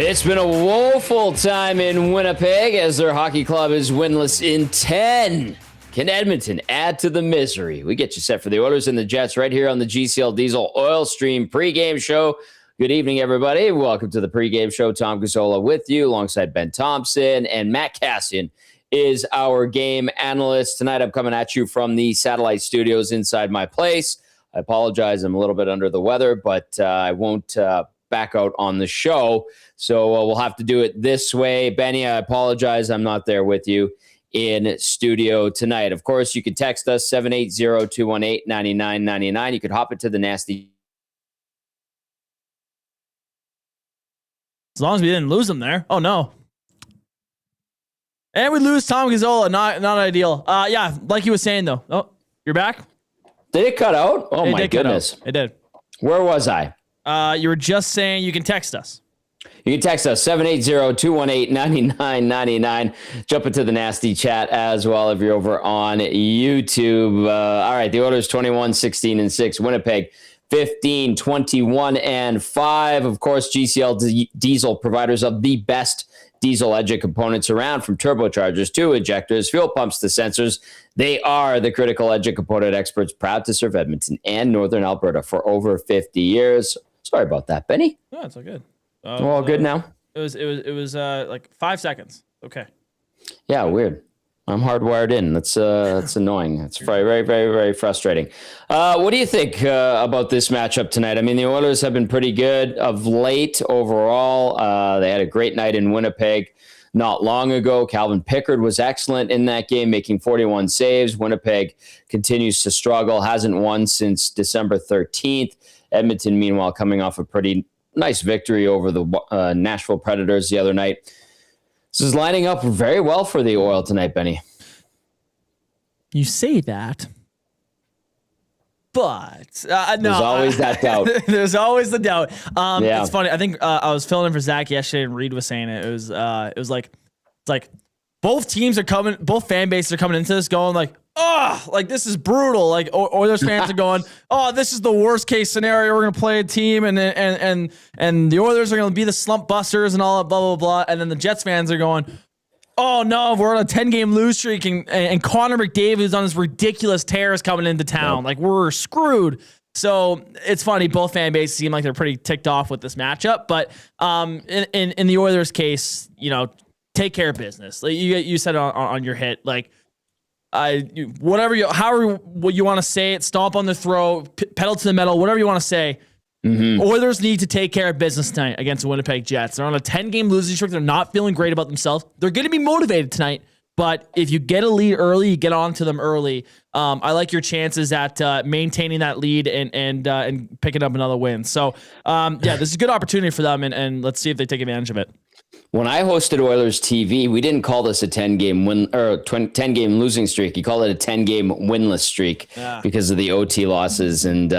It's been a woeful time in Winnipeg as their hockey club is winless in 10. Can Edmonton add to the misery? We get you set for the Oilers and the Jets right here on the GCL Diesel Oil Stream pregame show. Good evening, everybody. Welcome to the pregame show. Tom Gazzola with you alongside Ben Thomson, and Matt Kassian is our game analyst. Tonight, I'm coming at you from the satellite studios inside my place. I apologize. I'm a little bit under the weather, but I won't back out on the show. So we'll have to do it this way. Benny, I apologize. I'm not there with you in studio tonight. Of course, you can text us 780-218-9999. You could hop into the nasty. As long as we didn't lose them there. Oh, no. And we lose Tom Gazzola. Not ideal. Yeah, like he was saying, though. Oh, you're back? Did it cut out? Oh, my goodness. It did. Where was I? You were just saying you can text us. You can text us 780-218-9999. Jump into the nasty chat as well if you're over on YouTube. All right, the Oilers 21-16-6. Winnipeg 15-21-5. Of course, GCL Diesel, providers of the best diesel engine components around, from turbochargers to injectors, fuel pumps to sensors. They are the critical engine component experts, proud to serve Edmonton and Northern Alberta for over 50 years. Sorry about that, Benny. No, it's all good. We're all good now? It was like 5 seconds. Okay. Yeah, weird. I'm hardwired in. That's annoying. It's very, very, very, very frustrating. What do you think about this matchup tonight? I mean, the Oilers have been pretty good of late overall. They had a great night in Winnipeg not long ago. Calvin Pickard was excellent in that game, making 41 saves. Winnipeg continues to struggle, hasn't won since December 13th. Edmonton, meanwhile, coming off a pretty nice victory over the Nashville Predators the other night. This is lining up very well for the Oil tonight, Benny. You say that, but no. There's always that doubt. There's always the doubt. Yeah. It's funny. I think I was filling in for Zach yesterday, and Reed was saying it. It was like both teams are coming, both fan bases are coming into this going like, oh, like this is brutal. Like Oilers fans are going, oh, this is the worst case scenario. We're gonna play a team, and the Oilers are gonna be the slump busters and all that, blah blah blah. And then the Jets fans are going, oh no, we're on a 10-game lose streak, and Connor McDavid is on this ridiculous tear is coming into town. Yep. Like we're screwed. So it's funny. Both fan bases seem like they're pretty ticked off with this matchup, but in the Oilers case, take care of business. Like you said on your hit, like. However you want to say it, stomp on the throat, pedal to the metal, whatever you want to say. Mm-hmm. Oilers need to take care of business tonight against the Winnipeg Jets. They're on a 10-game losing streak. They're not feeling great about themselves. They're going to be motivated tonight, but if you get a lead early, you get on to them early. I like your chances at maintaining that lead and picking up another win. So, this is a good opportunity for them, and let's see if they take advantage of it. When I hosted Oilers TV, we didn't call this a 10-game win or 10-game losing streak. You call it a 10-game winless streak because of the OT losses. And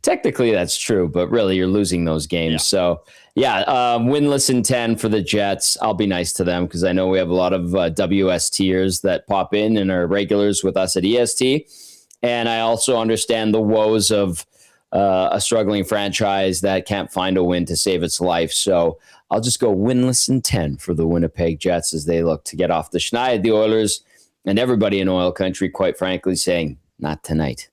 technically that's true, but really you're losing those games. Yeah. So, winless in 10 for the Jets. I'll be nice to them because I know we have a lot of WSTers that pop in and are regulars with us at EST. And I also understand the woes of a struggling franchise that can't find a win to save its life. So I'll just go winless in 10 for the Winnipeg Jets as they look to get off the schneid. The Oilers and everybody in oil country, quite frankly, saying, not tonight.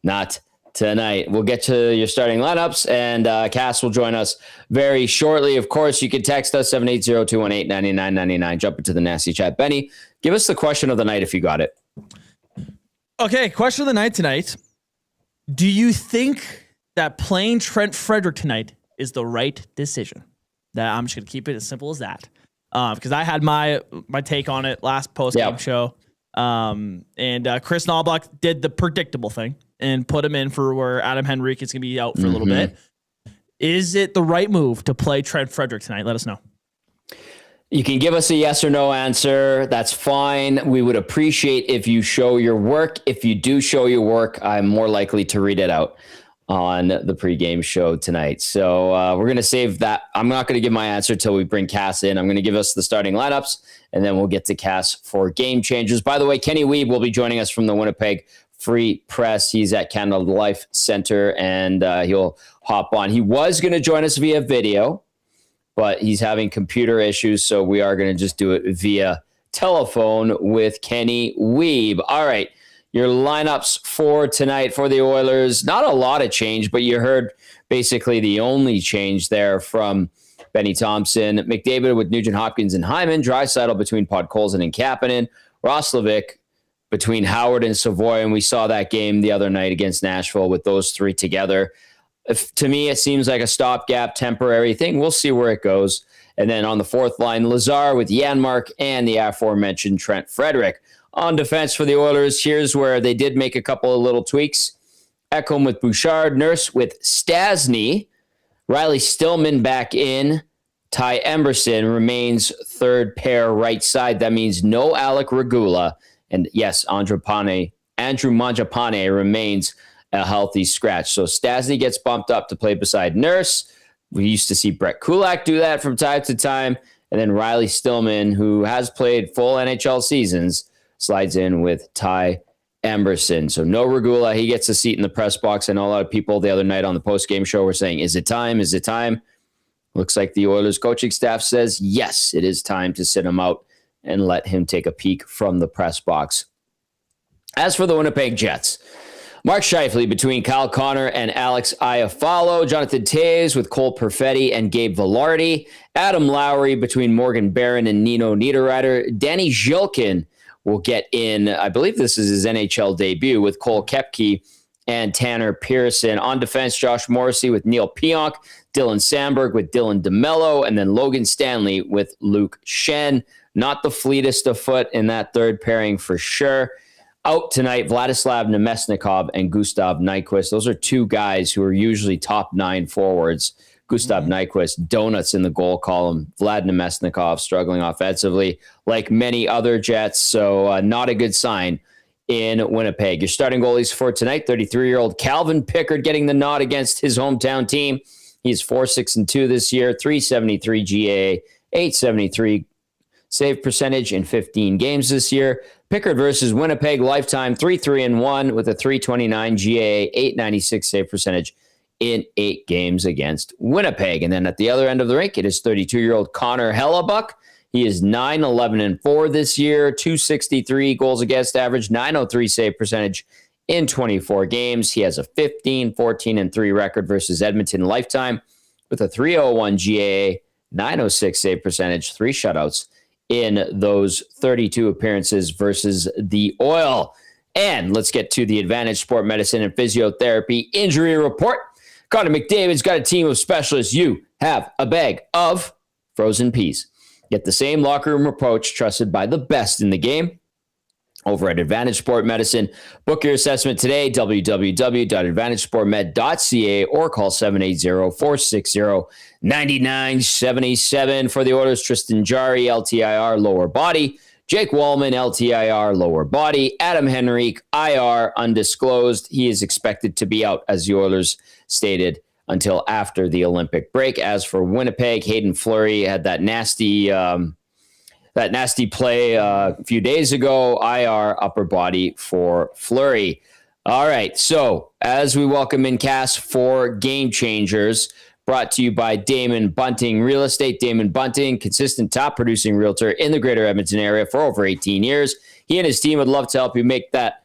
Not tonight. We'll get to your starting lineups, and Cass will join us very shortly. Of course, you can text us 780-218-9999. Jump into the nasty chat. Benny, give us the question of the night if you got it. Okay, question of the night tonight. Do you think that playing Trent Frederic tonight is the right decision? That I'm just going to keep it as simple as that. Because I had my take on it last post-game show. And Chris Knobloch did the predictable thing and put him in for where Adam Henrique is going to be out for a little bit. Is it the right move to play Trent Frederic tonight? Let us know. You can give us a yes or no answer. That's fine. We would appreciate if you show your work. If you do show your work, I'm more likely to read it out on the pregame show tonight. So we're going to save that. I'm not going to give my answer till we bring Cass in. I'm going to give us the starting lineups, and then we'll get to Cass for game changers. By the way, Kenny Weeb will be joining us from the Winnipeg Free Press. He's at Canada Life Center, and he'll hop on. He was going to join us via video, but he's having computer issues, so we are going to just do it via telephone with Kenny Weeb. All right, your lineups for tonight for the Oilers. Not a lot of change, but you heard basically the only change there from Benny Thomson. McDavid with Nugent Hopkins and Hyman. Draisaitl between Podkolzin and Kapanen. Roslovic between Howard and Savoy, and we saw that game the other night against Nashville with those three together. To me, it seems like a stopgap, temporary thing. We'll see where it goes. And then on the fourth line, Lazar with Janmark and the aforementioned Trent Frederick. On defense for the Oilers, here's where they did make a couple of little tweaks. Ekholm with Bouchard, Nurse with Stasny, Riley Stillman back in, Ty Emberson remains third pair right side. That means no Alec Regula. And yes, Andrew Mangiapane remains a healthy scratch. So Stasny gets bumped up to play beside Nurse. We used to see Brett Kulak do that from time to time. And then Riley Stillman, who has played full NHL seasons, slides in with Ty Emberson. So no Regula. He gets a seat in the press box. I know a lot of people the other night on the post-game show were saying, is it time? Is it time? Looks like the Oilers coaching staff says, yes, it is time to sit him out and let him take a peek from the press box. As for the Winnipeg Jets, Mark Scheifele between Kyle Connor and Alex Iafallo, Jonathan Toews with Cole Perfetti and Gabe Vilardi, Adam Lowry between Morgan Barron and Nino Niederreiter, Danny Zhilkin will get in, I believe this is his NHL debut, with Cole Koepke and Tanner Pearson. On defense, Josh Morrissey with Neil Pionk, Dylan Sandberg with Dylan DeMello, and then Logan Stanley with Luke Shen. Not the fleetest of foot in that third pairing for sure. Out tonight, Vladislav Nemesnikov and Gustav Nyquist. Those are two guys who are usually top 9 forwards. Gustav Nyquist, donuts in the goal column. Vlad Nemesnikov struggling offensively like many other Jets, so not a good sign in Winnipeg. Your starting goalies for tonight, 33-year-old Calvin Pickard getting the nod against his hometown team. He's 4-6-2 this year, 373 GA, 873 save percentage in 15 games this year. Pickard versus Winnipeg lifetime 3-3-1 with a 329 GA, 896 save percentage in 8 games against Winnipeg. And then at the other end of the rink, it is 32-year-old Connor Hellebuck. He is 9-11-4 this year, 263 goals against average, 903 save percentage in 24 games. He has a 15-14-3 record versus Edmonton lifetime with a 301 GA, 906 save percentage, 3 shutouts in those 32 appearances versus the Oil. And let's get to the Advantage Sport Medicine and Physiotherapy injury report. Connor McDavid's got a team of specialists. You have a bag of frozen peas. Get the same locker room approach trusted by the best in the game over at Advantage Sport Medicine. Book your assessment today, www.advantagesportmed.ca, or call 780-460-9977. For the Oilers, Tristan Jarry, LTIR, lower body. Jake Wallman, LTIR, lower body. Adam Henrique, IR, undisclosed. He is expected to be out, as the Oilers stated, until after the Olympic break. As for Winnipeg, Hayden Fleury had that nasty play a few days ago. IR, upper body for Fleury. All right, so as we welcome in Cass for Game Changers, brought to you by Damon Bunting Real Estate. Damon Bunting, consistent top producing realtor in the greater Edmonton area for over 18 years. He and his team would love to help you make that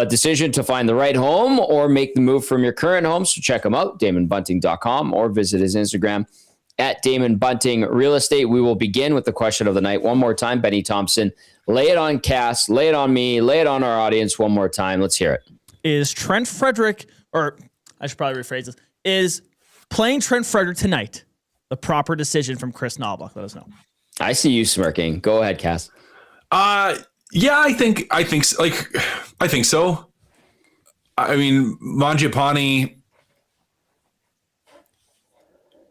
decision to find the right home or make the move from your current home. So check him out, DamonBunting.com, or visit his Instagram at Damon Bunting Real Estate. We will begin with the question of the night. One more time, Benny Thompson. Lay it on Cass, lay it on me, lay it on our audience one more time. Let's hear it. Is Trent Frederick, or I should probably rephrase this, is playing Trent Frederick tonight the proper decision from Chris Knobloch? Let us know. I see you smirking. Go ahead, Cass. Yeah, I think so. I mean, Mangiapane,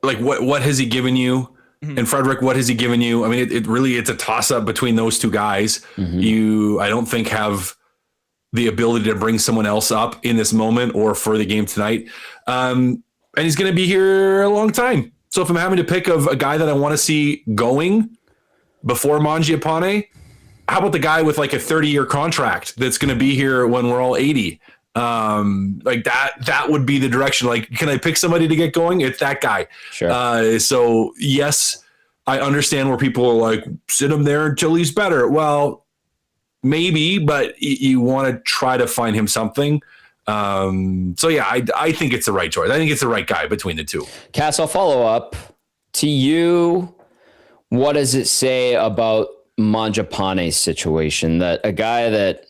like what has he given you? Mm-hmm. And Frederick, what has he given you? I mean, it's a toss up between those two guys. Mm-hmm. I don't think have the ability to bring someone else up in this moment or for the game tonight. And he's going to be here a long time. So if I'm having to pick of a guy that I want to see going before Mangiapane, how about the guy with like a 30-year contract that's going to be here when we're all 80? Like that would be the direction. Like, can I pick somebody to get going? It's that guy. Sure. So yes, I understand where people are like, sit him there until he's better. Well, maybe, but you want to try to find him something. So yeah, I think it's the right choice. I think it's the right guy between the two. Cass, I'll follow up to you. What does it say about Mangiapane's situation, that a guy that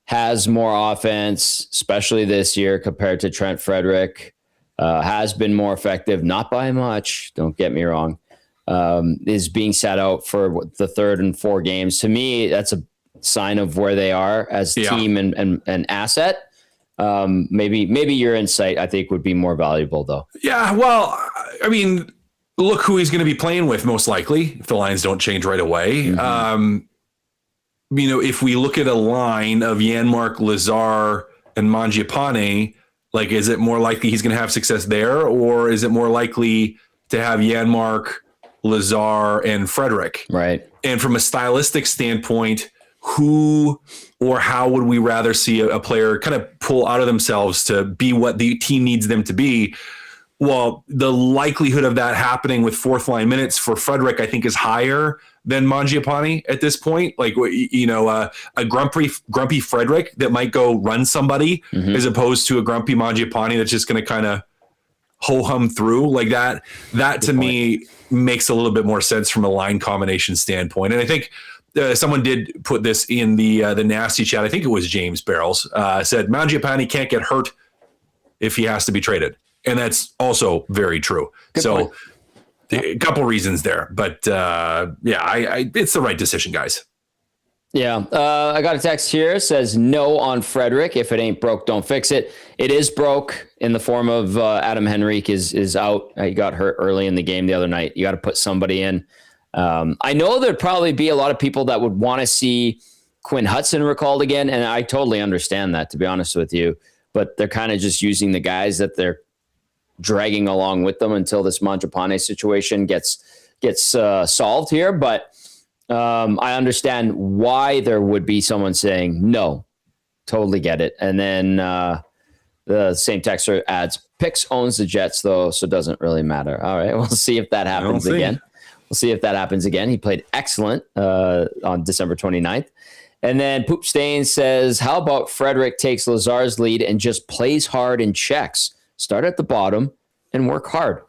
has more offense, especially this year compared to Trent Frederick, has been more effective, not by much, don't get me wrong, is being sat out for the third and 4 games? To me, that's a sign of where they are as a team and asset. Maybe your insight, I think, would be more valuable, though. Yeah, well, I mean, look who he's going to be playing with, most likely, if the lines don't change right away. If we look at a line of Janmark, Lazar, and Mangiapane, like, is it more likely he's going to have success there, or is it more likely to have Janmark, Lazar, and Frederick? Right. And from a stylistic standpoint, who or how would we rather see a player kind of pull out of themselves to be what the team needs them to be? Well, the likelihood of that happening with fourth line minutes for Frederick, I think, is higher than Mangiapane at this point. Like, a grumpy Frederick that might go run somebody, as opposed to a grumpy Mangiapane that's just going to kind of ho-hum through like that. That to me makes a little bit more sense from a line combination standpoint. And I think someone did put this in the nasty chat. I think it was James Barrels, said Mangiapane can't get hurt if he has to be traded. And that's also very true. Good point. A couple reasons there, but it's the right decision, guys. Yeah. I got a text here, says no on Frederick. If it ain't broke, don't fix it. It is broke in the form of Adam Henrique is out. He got hurt early in the game the other night. You got to put somebody in. I know there'd probably be a lot of people that would want to see Quinn Hudson recalled again. And I totally understand that, to be honest with you, but they're kind of just using the guys that they're dragging along with them until this Mangiapane situation gets solved here. But I understand why there would be someone saying no. Totally get it. And then the same texter adds, Pix owns the Jets, though, so it doesn't really matter. All right, we'll see if that happens again. We'll see if that happens again. He played excellent on December 29th. And then Poop Stain says, how about Frederick takes Lazar's lead and just plays hard and checks? Start at the bottom and work hard.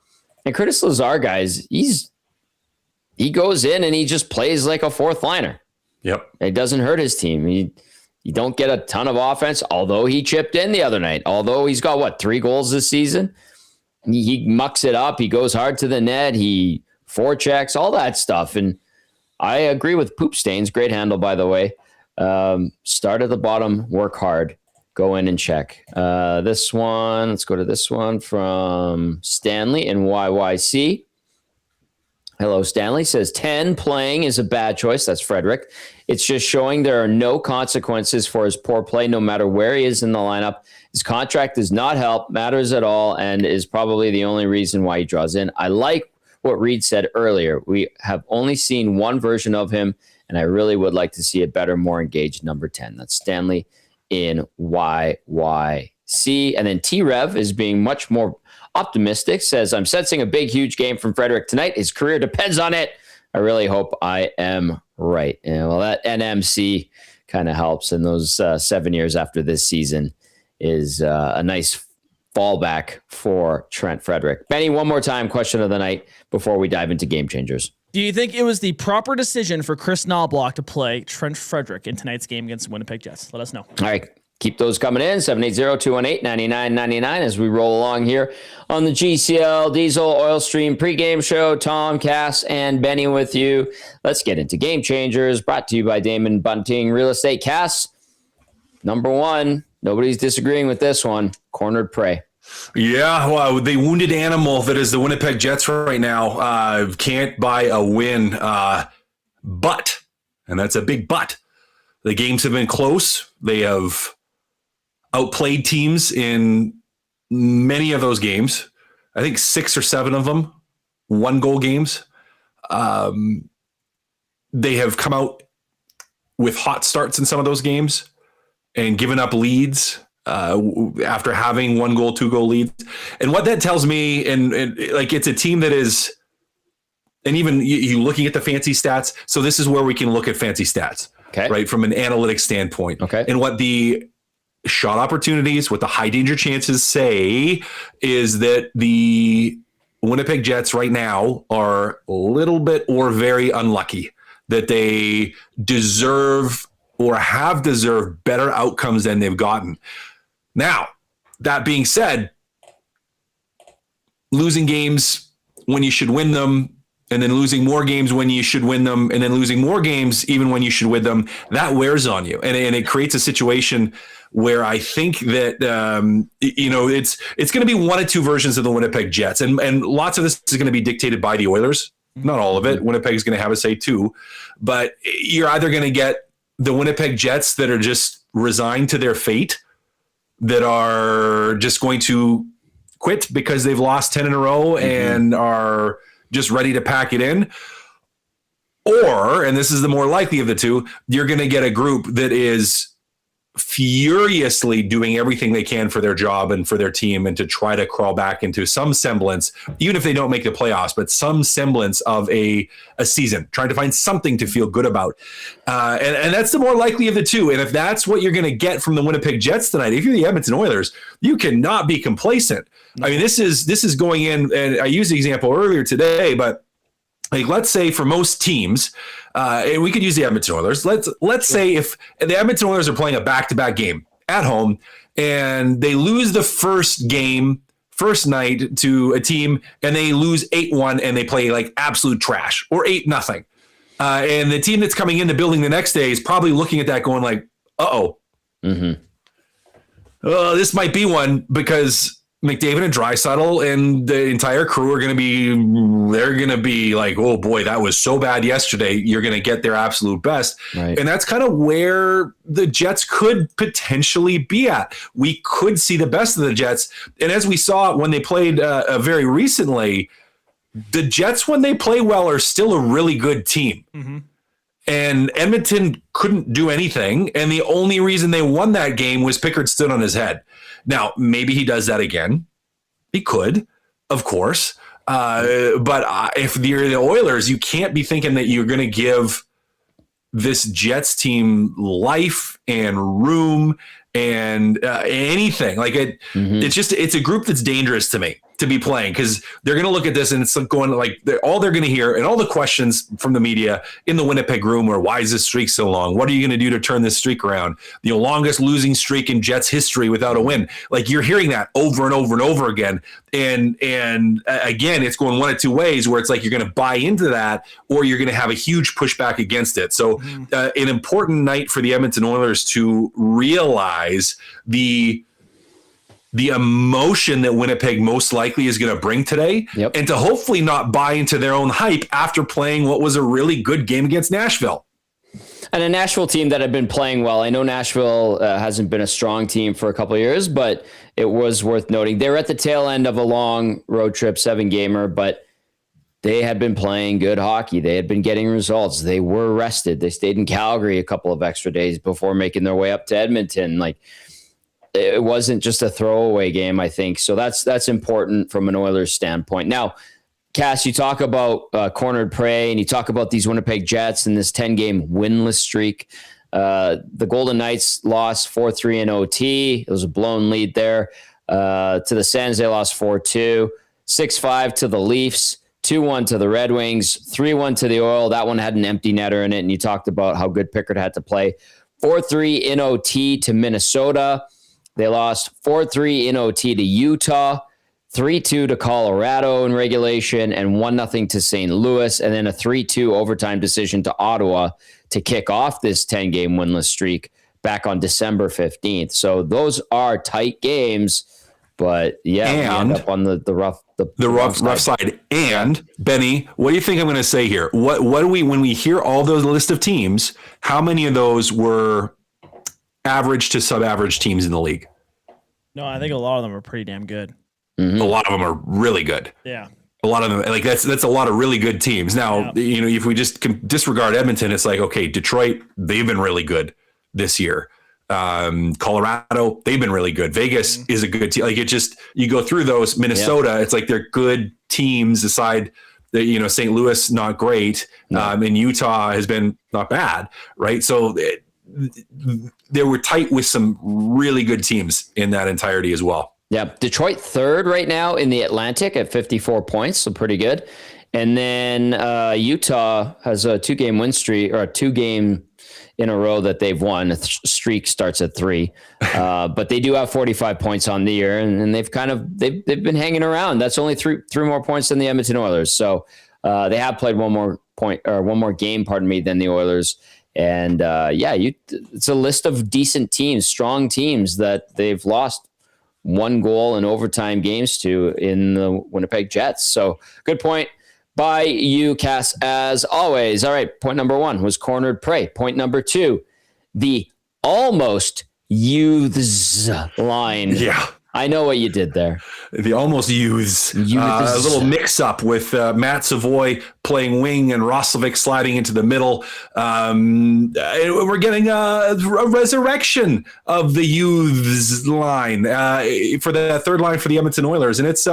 And Curtis Lazar, guys, he goes in and he just plays like a fourth liner. Yep. It doesn't hurt his team. You don't get a ton of offense, although he chipped in the other night. Although he's got, 3 goals this season? He mucks it up. He goes hard to the net. He forechecks, all that stuff. And I agree with Poop Stains. Great handle, by the way. Start at the bottom, work hard. Go in and check. This one, let's go to this one from Stanley in YYC. Hello, Stanley says 10 playing is a bad choice. That's Frederick. It's just showing there are no consequences for his poor play, no matter where he is in the lineup. His contract does not help, matters at all, and is probably the only reason why he draws in. I like what Reed said earlier. We have only seen one version of him, and I really would like to see a better, more engaged number 10. That's Stanley in YYC. And then T-Rev is being much more optimistic, says, I'm sensing a big, huge game from Frederick tonight. His career depends on it. I really hope I am right. And well, that NMC kind of helps. And those 7 years after this season is a nice fallback for Trent Frederick. Benny, one more time, question of the night before we dive into game changers. Do you think it was the proper decision for Chris Knobloch to play Trent Frederick in tonight's game against the Winnipeg Jets? Let us know. All right. Keep those coming in, 780-218-9999 as we roll along here on the GCL Diesel Oil Stream pregame show. Tom, Cass, and Benny with you. Let's get into game changers, brought to you by Damon Bunting Real Estate. Cass, number 1, nobody's disagreeing with this one, cornered prey. Yeah, well, the wounded animal that is the Winnipeg Jets right now can't buy a win. But, and that's a big but, the games have been close. They have outplayed teams in many of those games. I think 6 or 7 of them, 1-goal games. They have come out with hot starts in some of those games and given up leads. after having 1 goal, 2 goal leads. And what that tells me, and like, it's a team that is, and even you looking at the fancy stats. So this is where we can look at fancy stats, right? From an analytics standpoint. And what the shot opportunities, what the high danger chances say is that the Winnipeg Jets right now are a little bit or very unlucky, that they deserve or have deserved better outcomes than they've gotten. Now, that being said, losing games when you should win them, and then losing more games when you should win them, and then losing more games even when you should win them, that wears on you. And it creates a situation where I think that, it's going to be one of two versions of the Winnipeg Jets. And lots of this is going to be dictated by the Oilers. Not all of it. Winnipeg's going to have a say too. But you're either going to get the Winnipeg Jets that are just resigned to their fate, that are just going to quit because they've lost 10 in a row and are just ready to pack it in. Or, and this is the more likely of the two, you're going to get a group that is furiously doing everything they can for their job and for their team, and to try to crawl back into some semblance, even if they don't make the playoffs, but some semblance of a season, trying to find something to feel good about. And that's the more likely of the two. And if that's what you're going to get from the Winnipeg Jets tonight, if you're the Edmonton Oilers, you cannot be complacent. I mean, this is going in, and I used the example earlier today, but like, let's say for most teams, and we could use the Edmonton Oilers. Let's say if the Edmonton Oilers are playing a back-to-back game at home and they lose the first night to a team and they lose 8-1 and they play like absolute trash, or 8-0. And the team that's coming in the building the next day is probably looking at that going like, this might be one, because McDavid and Draisaitl and the entire crew are going to be like, oh boy, that was so bad yesterday. You're going to get their absolute best. Right. And that's kind of where the Jets could potentially be at. We could see the best of the Jets. And as we saw when they played very recently, the Jets, when they play well, are still a really good team. And Edmonton couldn't do anything. And the only reason they won that game was Pickard stood on his head. Now, maybe he does that again. He could, of course. But if you're the Oilers, you can't be thinking that you're going to give this Jets team life and room and anything. Like it's a group that's dangerous to me to be playing, because they're going to look at this and it's going like all they're going to hear, and all the questions from the media in the Winnipeg room are, why is this streak so long? What are you going to do to turn this streak around? The longest losing streak in Jets history without a win. Like, you're hearing that over and over and over again. And again, it's going one of two ways, where it's like you're going to buy into that, or you're going to have a huge pushback against it. So an important night for the Edmonton Oilers to realize the emotion that Winnipeg most likely is going to bring today, and to hopefully not buy into their own hype after playing what was a really good game against Nashville. And a Nashville team that had been playing well. I know Nashville hasn't been a strong team for a couple of years, but it was worth noting. They were at the tail end of a long road trip, 7-gamer, but they had been playing good hockey. They had been getting results. They were rested. They stayed in Calgary a couple of extra days before making their way up to Edmonton. Like, it wasn't just a throwaway game, I think. So that's important from an Oilers standpoint. Now, Cass, you talk about cornered prey, and you talk about these Winnipeg Jets and this 10-game winless streak. The Golden Knights lost 4-3 in OT. It was a blown lead there. To the Sens, they lost 4-2. 6-5 to the Leafs. 2-1 to the Red Wings. 3-1 to the Oil. That one had an empty netter in it, and you talked about how good Pickard had to play. 4-3 in OT to Minnesota. They lost 4-3 in OT to Utah, 3-2 to Colorado in regulation, and 1-0 to St. Louis, and then a 3-2 overtime decision to Ottawa to kick off this 10-game winless streak back on December 15th. So those are tight games, but yeah, we end up on the rough side. And Benny, what do you think I'm going to say here? What do we, when we hear all those list of teams, how many of those were average to sub-average teams in the league? No, I think a lot of them are pretty damn good. A lot of them are really good. Yeah. A lot of them, like that's a lot of really good teams. Now, if we just disregard Edmonton, it's like, okay, Detroit, they've been really good this year. Colorado, they've been really good. Vegas is a good team. Like you go through those. Minnesota, it's like they're good teams aside. St. Louis, not great. And Utah has been not bad, right? So they were tight with some really good teams in that entirety as well. Yeah. Detroit third right now in the Atlantic at 54 points. So pretty good. And then Utah has a 2-game win streak, or a 2-game in a row that they've won. The streak starts at 3, but they do have 45 points on the year, and they've been hanging around. That's only three more points than the Edmonton Oilers. So they have played one more game, than the Oilers. And it's a list of decent teams, strong teams that they've lost 1 goal in overtime games to in the Winnipeg Jets. So good point by you, Cass, as always. All right, point number 1 was cornered prey. Point number 2, the almost youths line. Yeah. I know what you did there. The almost youths. A little mix-up with Matt Savoy playing wing and Roslovic sliding into the middle. We're getting a resurrection of the youths line for the third line for the Edmonton Oilers, and it's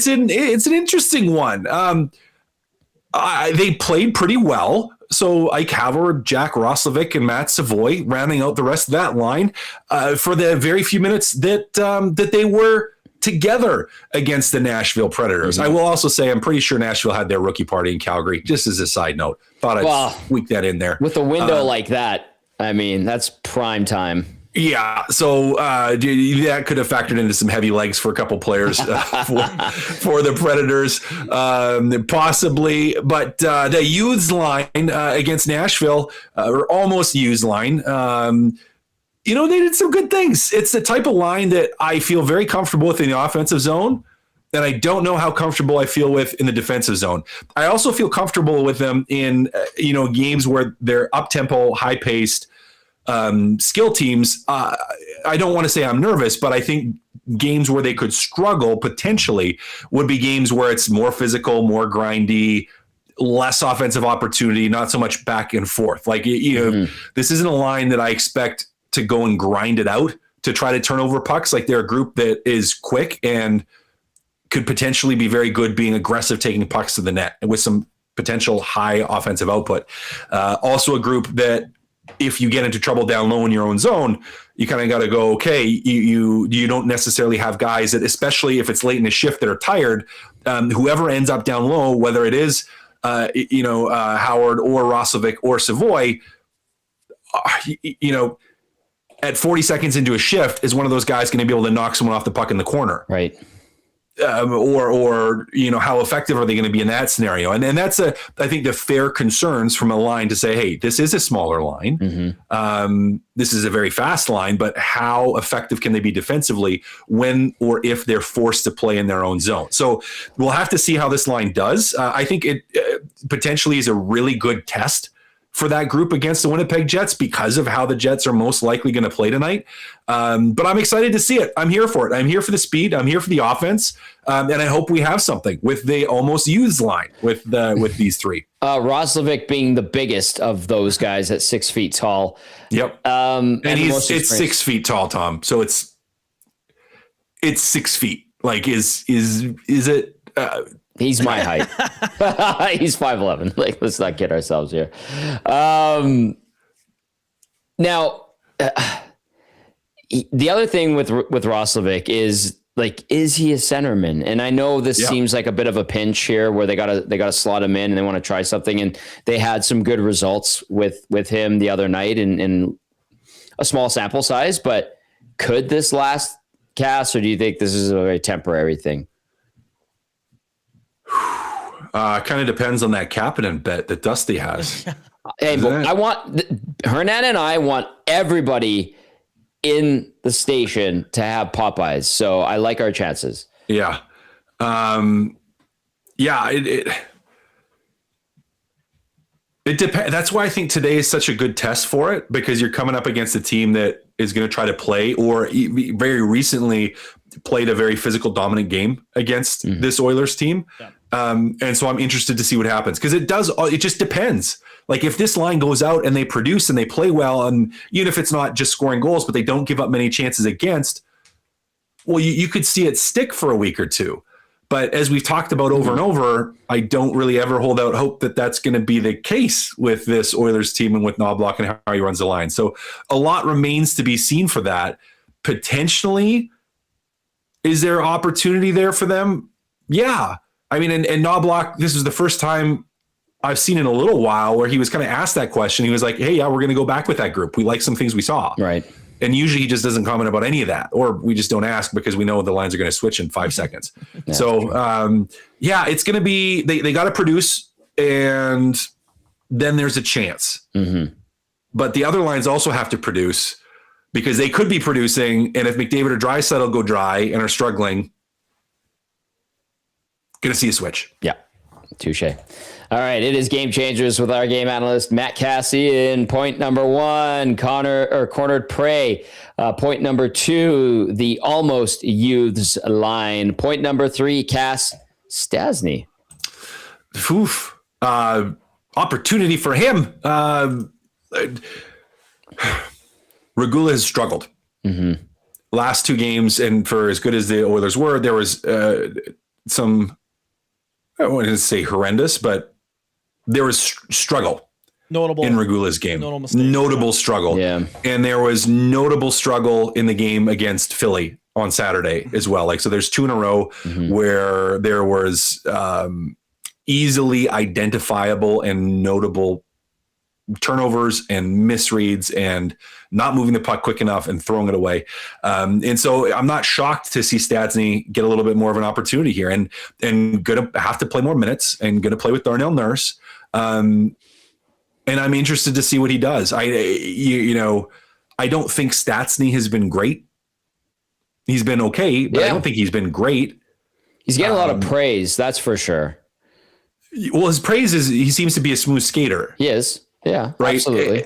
an interesting one. They played pretty well. So Ike Havard, Jack Roslovic, and Matt Savoy rounding out the rest of that line for the very few minutes that they were together against the Nashville Predators. I will also say I'm pretty sure Nashville had their rookie party in Calgary, just as a side note. Thought I'd squeak that in there. With a window like that, I mean, that's prime time. Yeah, so that could have factored into some heavy legs for a couple players for the Predators, possibly. But the youths line against Nashville, or almost youths line, they did some good things. It's the type of line that I feel very comfortable with in the offensive zone, and I don't know how comfortable I feel with in the defensive zone. I also feel comfortable with them in games where they're up-tempo, high-paced, skill teams. I don't want to say I'm nervous, but I think games where they could struggle potentially would be games where it's more physical, more grindy, less offensive opportunity, not so much back and forth. Like, this isn't a line that I expect to go and grind it out to try to turn over pucks. Like, they're a group that is quick and could potentially be very good being aggressive, taking pucks to the net with some potential high offensive output. Also a group that, if you get into trouble down low in your own zone, you kind of got to go, okay, you don't necessarily have guys that, especially if it's late in the shift, that are tired. Whoever ends up down low, whether it is, Howard or Roslovic or Savoy, at 40 seconds into a shift, is one of those guys going to be able to knock someone off the puck in the corner? Right. Or how effective are they going to be in that scenario? And that's I think the fair concerns from a line to say, hey, this is a smaller line. Mm-hmm. This is a very fast line, but how effective can they be defensively when or if they're forced to play in their own zone? So we'll have to see how this line does. I think it potentially is a really good test for that group against the Winnipeg Jets because of how the Jets are most likely going to play tonight. But I'm excited to see it. I'm here for it. I'm here for the speed. I'm here for the offense. And I hope we have something with the almost used line with these three. Roslovic being the biggest of those guys at 6 feet tall. Yep. And it's 6 feet tall, Tom. So it's 6 feet. Like, is it, he's my height. He's 5'11". Like, let's not kid ourselves here. Now, the other thing with Roslovic is, like, is he a centerman? And I know this seems like a bit of a pinch here, where they gotta slot him in and they want to try something. And they had some good results with him the other night in a small sample size. But could this last, Cass, or do you think this is a very temporary thing? Kind of depends on that Kapanen bet that Dusty has. Hey, I want Hernan and I want everybody in the station to have Popeyes, so I like our chances. Yeah, it depends. That's why I think today is such a good test for it, because you're coming up against a team that is going to try to play, or very recently played a very physical, dominant game against this Oilers team. Yeah. And so I'm interested to see what happens because it just depends. Like if this line goes out and they produce and they play well, and even if it's not just scoring goals, but they don't give up many chances against, well, you could see it stick for a week or two. But as we've talked about over and over, I don't really ever hold out hope that that's going to be the case with this Oilers team and with Knobloch and how he runs the line. So a lot remains to be seen for that. Potentially, is there opportunity there for them? Yeah. I mean, and Knobloch, this is the first time I've seen in a little while where he was kind of asked that question. He was like, hey, yeah, we're going to go back with that group. We like some things we saw. Right. And usually he just doesn't comment about any of that, or we just don't ask because we know the lines are going to switch in 5 seconds. Yeah, so, it's going to be, they got to produce, and then there's a chance. Mm-hmm. But the other lines also have to produce because they could be producing. And if McDavid or Draisaitl go dry and are struggling, going to see a switch. Yeah. Touche. All right, it is Game Changers with our game analyst, Matt Kassian. Point number 1, cornered prey. Point number 2, the almost youths line. Point number 3, Cass Stastny. Oof. Opportunity for him. Regula has struggled. Mm-hmm. Last 2 games, and for as good as the Oilers were, there was some, I don't want to say horrendous, but there was struggle notable in Regula's game. Notable struggle. Yeah. And there was notable struggle in the game against Philly on Saturday as well. Like, so there's 2 in a row where there was easily identifiable and notable turnovers and misreads and not moving the puck quick enough and throwing it away. And so I'm not shocked to see Stastny get a little bit more of an opportunity here and going to have to play more minutes and going to play with Darnell Nurse. And I'm interested to see what he does. I don't think Stastny has been great. He's been okay, but I don't think he's been great. He's getting a lot of praise. That's for sure. Well, his praise is he seems to be a smooth skater. He is. Yeah, right. Absolutely.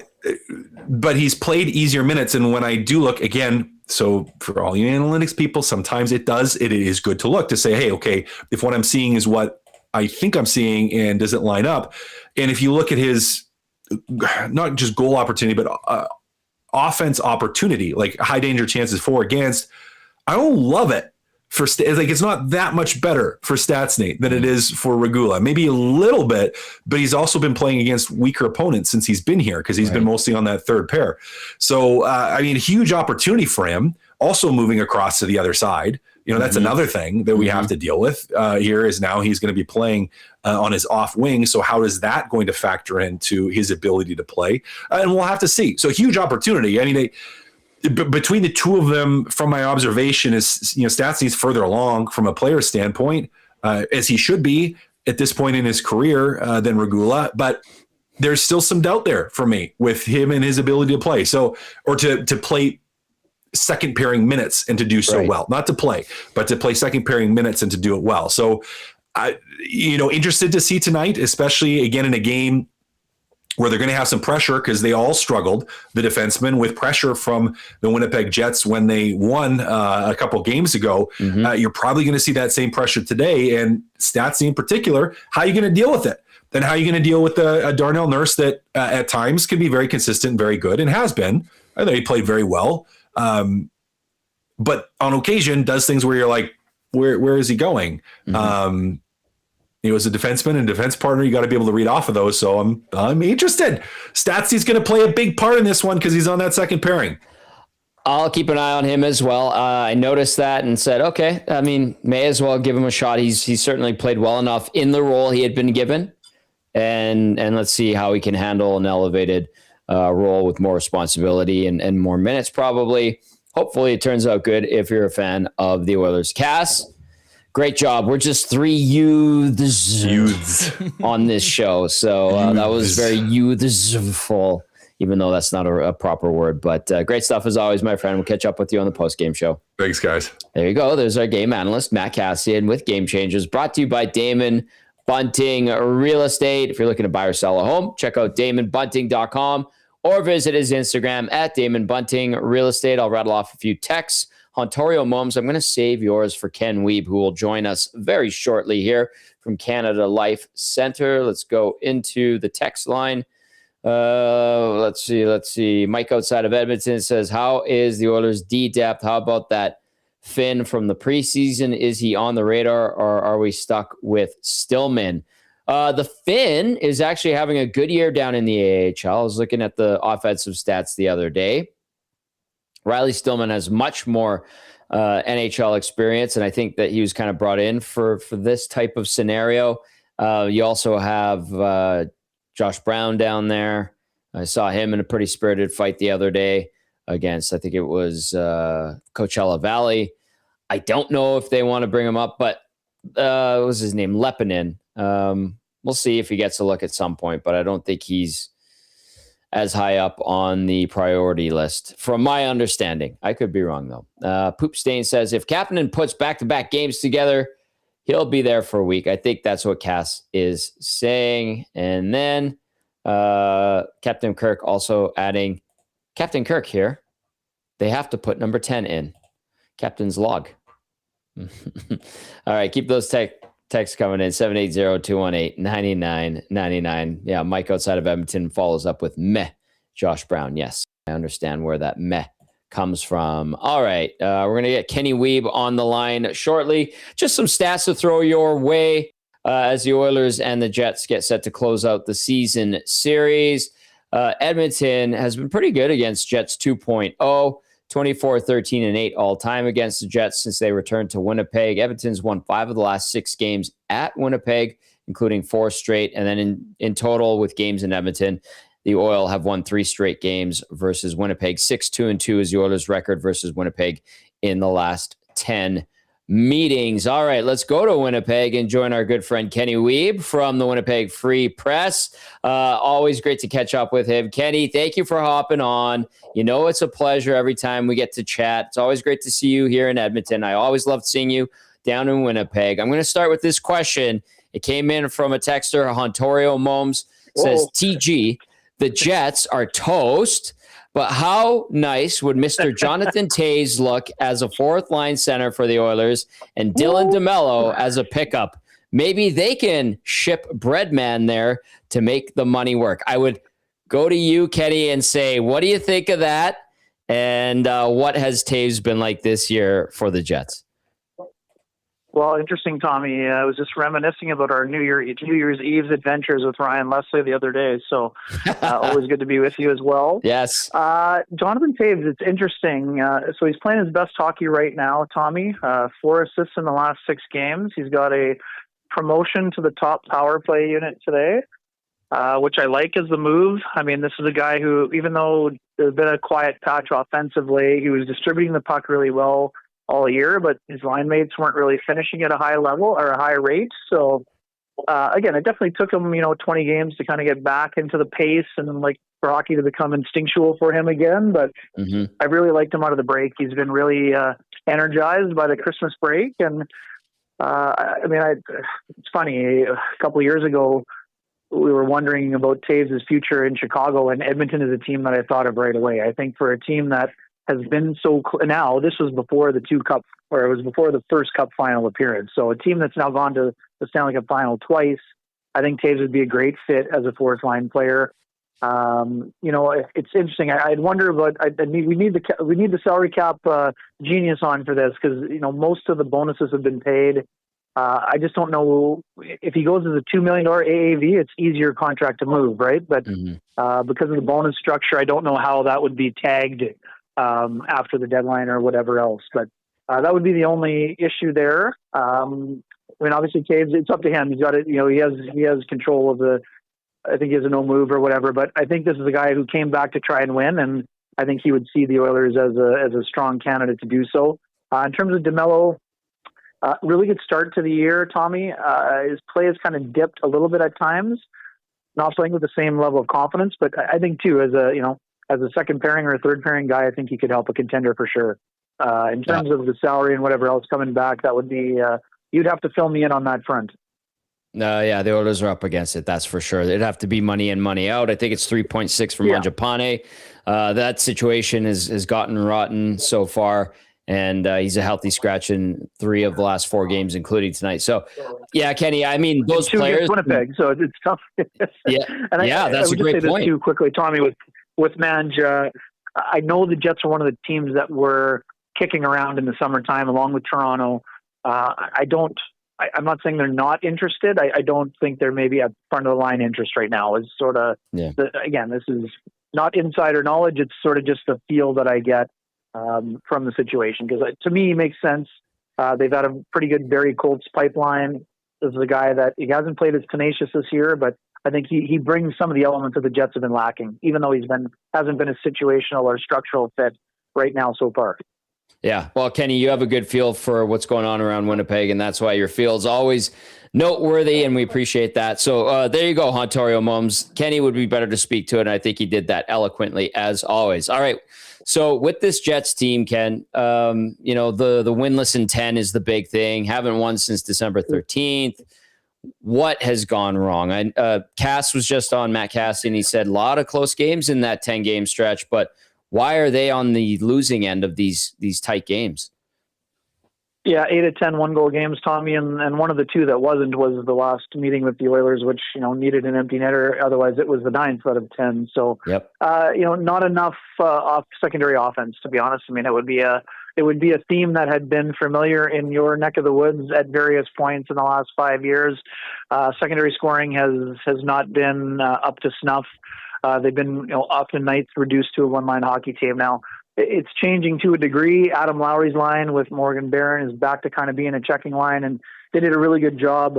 But he's played easier minutes. And when I do look again, so for all you analytics people, sometimes it is good to look to say, hey, okay, if what I'm seeing is what I think I'm seeing and does it line up? And if you look at his, not just goal opportunity, but offense opportunity, like high danger chances for against, I don't love it. It's not that much better for Stastny than it is for Regula. Maybe a little bit, but he's also been playing against weaker opponents since he's been here because he's been mostly on that third pair. So, huge opportunity for him. Also moving across to the other side. That's another thing that we have to deal with here is now he's going to be playing on his off wing. So how is that going to factor into his ability to play? And we'll have to see. So huge opportunity. I mean, between the 2 of them, from my observation, is Stastny's further along from a player standpoint, as he should be at this point in his career than Regula. But there's still some doubt there for me with him and his ability to play. So, or to play second pairing minutes and to do so well, not to play, but to play second pairing minutes and to do it well. So, interested to see tonight, especially again in a game where they're going to have some pressure because they all struggled, the defensemen, with pressure from the Winnipeg Jets when they won a couple games ago. You're probably going to see that same pressure today. And Stastny in particular, how are you going to deal with it? Then how are you going to deal with a Darnell Nurse that at times can be very consistent, very good, and has been? I think he played very well. But on occasion does things where you're like, where is he going? As a defenseman and defense partner, you got to be able to read off of those. So I'm interested. Stastny's going to play a big part in this one because he's on that second pairing. I'll keep an eye on him as well. I noticed that and said, okay, I mean, may as well give him a shot. He's certainly played well enough in the role he had been given. And let's see how he can handle an elevated role with more responsibility and more minutes probably. Hopefully it turns out good if you're a fan of the Oilers. Cass, great job. We're just 3 youths on this show. So that was very youthful, even though that's not a proper word. But great stuff as always, my friend. We'll catch up with you on the post-game show. Thanks, guys. There you go. There's our game analyst, Matt Kassian, with Game Changers, brought to you by Damon Bunting Real Estate. If you're looking to buy or sell a home, check out damonbunting.com or visit his Instagram at Damon Bunting Real Estate. I'll rattle off a few texts Ontario Mums, I'm going to save yours for Ken Weeb, who will join us very shortly here from Canada Life Center. Let's go into the text line. Let's see. Mike outside of Edmonton says, how is the Oilers' D depth? How about that Finn from the preseason? Is he on the radar, or are we stuck with Stillman? The Finn is actually having a good year down in the AHL. I was looking at the offensive stats the other day. Riley Stillman has much more NHL experience, and I think that he was kind of brought in for this type of scenario. You also have Josh Brown down there. I saw him in a pretty spirited fight the other day against, I think it was Coachella Valley. I don't know if they want to bring him up, but what was his name? Lepinin. We'll see if he gets a look at some point, but I don't think he's as high up on the priority list from my understanding. I could be wrong though. Poop Stain says, if Kapanen puts back-to-back games together, he'll be there for a week. I think that's what Cass is saying. And then Captain Kirk also adding, Captain Kirk here, they have to put number 10 in. Captain's log. All right, keep those texts coming in. 780-218-9999. Yeah, Mike outside of Edmonton follows up with meh, Josh Brown. Yes, I understand where that meh comes from. All right, we're going to get Kenny Weeb on the line shortly. Just some stats to throw your way as the Oilers and the Jets get set to close out the season series. Edmonton has been pretty good against Jets 2.0. 24-13-8 all-time against the Jets since they returned to Winnipeg. Edmonton's won 5 of the last 6 games at Winnipeg, including 4 straight. And then in total with games in Edmonton, the Oil have won 3 straight games versus Winnipeg. 6-2-2 is the Oilers' record versus Winnipeg in the last 10 meetings. All right, let's go to Winnipeg and join our good friend Kenny Weeb from the Winnipeg Free Press. Always great to catch up with him. Kenny, thank you for hopping on. You know it's a pleasure every time we get to chat. It's always great to see you here in Edmonton. I always loved seeing you down in Winnipeg. I'm going to start with this question. It came in from a texter, Ontario Moms. Says, TG, the Jets are toast. But how nice would Mr. Jonathan Toews look as a fourth-line center for the Oilers and Dylan DeMello as a pickup? Maybe they can ship Breadman there to make the money work. I would go to you, Kenny, and say, what do you think of that? And what has Toews been like this year for the Jets? Well, interesting, Tommy. I was just reminiscing about our New Year's Eve's adventures with Ryan Leslie the other day. So always good to be with you as well. Yes. Jonathan Toews, it's interesting. So he's playing his best hockey right now, Tommy. 4 assists in the last 6 games. He's got a promotion to the top power play unit today, which I like as the move. I mean, this is a guy who, even though there's been a quiet patch offensively, he was distributing the puck really well all year, but his line mates weren't really finishing at a high level or a high rate. So again, it definitely took him, 20 games to kind of get back into the pace and like for hockey to become instinctual for him again. But I really liked him out of the break. He's been really energized by the Christmas break. And it's funny, a couple of years ago, we were wondering about Toews' future in Chicago, and Edmonton is a team that I thought of right away. I think for a team that has been now, this was before the it was before the first Cup final appearance. So a team that's now gone to the Stanley Cup final twice, I think Toews would be a great fit as a fourth line player. It's interesting. I'd wonder about, we need the salary cap genius on for this because, most of the bonuses have been paid. I just don't know if he goes as a $2 million AAV, it's easier contract to move, right? But because of the bonus structure, I don't know how that would be tagged after the deadline or whatever else. But that would be the only issue there. Obviously, Toews, it's up to him. He's got it. He has control of I think he has a no move or whatever. But I think this is a guy who came back to try and win, and I think he would see the Oilers as a strong candidate to do so. In terms of DeMello, really good start to the year, Tommy. His play has kind of dipped a little bit at times, not playing with the same level of confidence. But I think too, as a second pairing or a third pairing guy, I think he could help a contender for sure. In terms of the salary and whatever else coming back, that would be, you'd have to fill me in on that front. The Oilers are up against it. That's for sure. It'd have to be money in, money out. I think it's 3.6 from Mangiapane. That situation has gotten rotten so far. and he's a healthy scratch in 3 of the last 4 games, including tonight. So, yeah, Kenny, I mean, those players. Winnipeg, so it's tough. Yeah, and that's a great point. This too quickly, Tommy, with Mange. I know the Jets are one of the teams that were kicking around in the summertime, along with Toronto. I'm not saying they're not interested. I don't think they're maybe at front of the line interest right now. Is sort of again, this is not insider knowledge. It's sort of just the feel that I get from the situation, because to me it makes sense. They've had a pretty good Barry Colts pipeline. This is a guy that he hasn't played as tenacious this year, but I think he brings some of the elements that the Jets have been lacking, even though hasn't been a situational or structural fit right now so far. Yeah. Well, Kenny, you have a good feel for what's going on around Winnipeg, and that's why your field's always noteworthy, and we appreciate that. So there you go, Ontario Mums. Kenny would be better to speak to it, and I think he did that eloquently as always. All right. So with this Jets team, Ken, the winless in 10 is the big thing. Haven't won since December 13th. What has gone wrong? Cass was just on, Matt Kassian. He said a lot of close games in that 10-game stretch, but why are they on the losing end of these tight games? Yeah, 8 of 10 one-goal games, Tommy, and one of the 2 that wasn't was the last meeting with the Oilers, which needed an empty netter. Otherwise, it was the 9th out of 10. So, not enough off secondary offense, to be honest. I mean, it would be a theme that had been familiar in your neck of the woods at various points in the last 5 years. Secondary scoring has not been up to snuff. They've been often nights reduced to a one-line hockey team. Now, it's changing to a degree. Adam Lowry's line with Morgan Barron is back to kind of being a checking line, and they did a really good job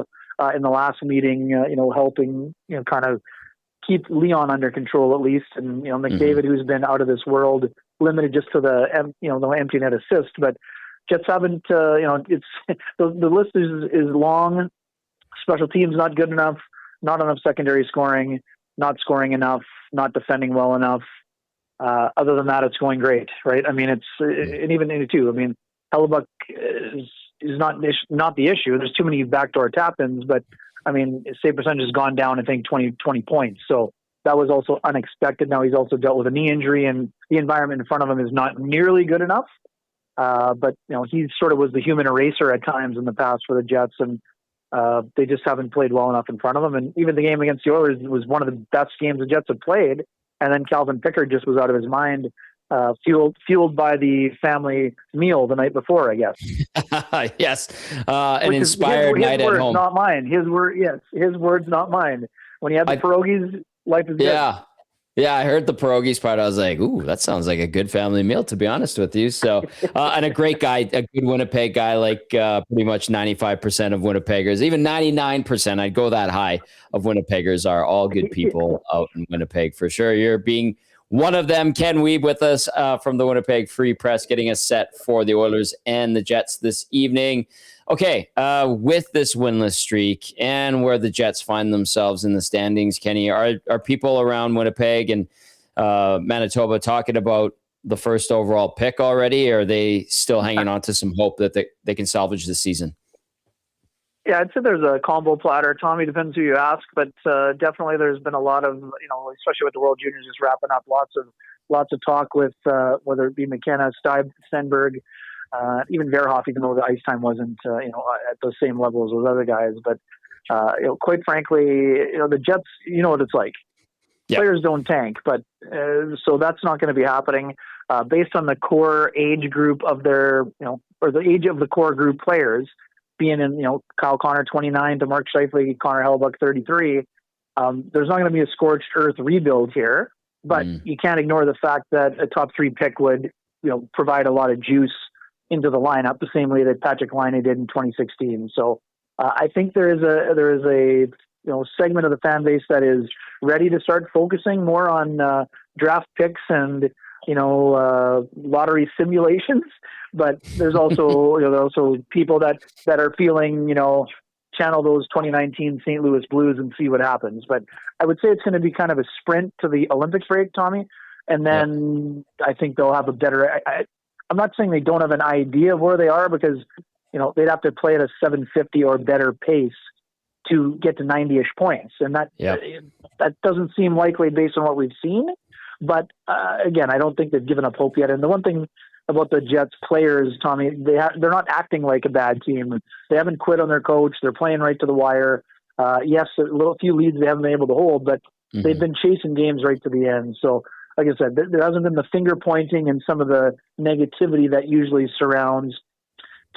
in the last meeting, helping, kind of keep Leon under control at least. And, McDavid, who's been out of this world, limited just to the empty net assist. But Jets haven't, it's the list is long. Special teams not good enough, not enough secondary scoring, not scoring enough, not defending well enough. Other than that, it's going great, right? I mean, and even in it too. I mean, Hellebuck is not the issue. There's too many backdoor tap-ins, but I mean, his save percentage has gone down, I think 20 points. So that was also unexpected. Now he's also dealt with a knee injury, and the environment in front of him is not nearly good enough. But he sort of was the human eraser at times in the past for the Jets, and they just haven't played well enough in front of him. And even the game against the Oilers was one of the best games the Jets have played. And then Calvin Pickard just was out of his mind, fueled by the family meal the night before, I guess. Yes, an inspired night at home. Not mine. His words, not mine. When he had the pierogies, life is good. Yeah, I heard the pierogies part. I was like, ooh, that sounds like a good family meal, to be honest with you. So, and a great guy, a good Winnipeg guy, like pretty much 95% of Winnipeggers, even 99%, I'd go that high, of Winnipeggers are all good people out in Winnipeg for sure. You're being one of them. Ken Wiebe with us from the Winnipeg Free Press, getting us set for the Oilers and the Jets this evening. Okay, with this winless streak and where the Jets find themselves in the standings, Kenny, are people around Winnipeg and Manitoba talking about the first overall pick already, or are they still hanging on to some hope that they can salvage the season? Yeah, I'd say there's a combo platter. Tommy, depends who you ask, but definitely there's been a lot of, especially with the World Juniors just wrapping up, lots of talk with whether it be McKenna, Stenberg, even Verhoff, even though the ice time wasn't, at the same level as those other guys. But, quite frankly, the Jets, what it's like. Yeah. Players don't tank, but so that's not going to be happening. Based on the core age group of their, or the age of the core group players being in, Kyle Connor 29 to Mark Scheifele, Connor Hellebuck 33, there's not going to be a scorched earth rebuild here, but you can't ignore the fact that a top 3 pick would, provide a lot of juice into the lineup the same way that Patrick Laine did in 2016. So I think there is a segment of the fan base that is ready to start focusing more on draft picks and lottery simulations. But there's also people that are feeling channel those 2019 St. Louis Blues and see what happens. But I would say it's going to be kind of a sprint to the Olympics break, Tommy, and then I think they'll have a better. I'm not saying they don't have an idea of where they are, because, they'd have to play at a 750 or better pace to get to 90-ish points. And that doesn't seem likely based on what we've seen. But again, I don't think they've given up hope yet. And the one thing about the Jets players, Tommy. They're not acting like a bad team. They haven't quit on their coach. They're playing right to the wire. Yes, a few leads they haven't been able to hold, but they've been chasing games right to the end. So, like I said, there hasn't been the finger pointing and some of the negativity that usually surrounds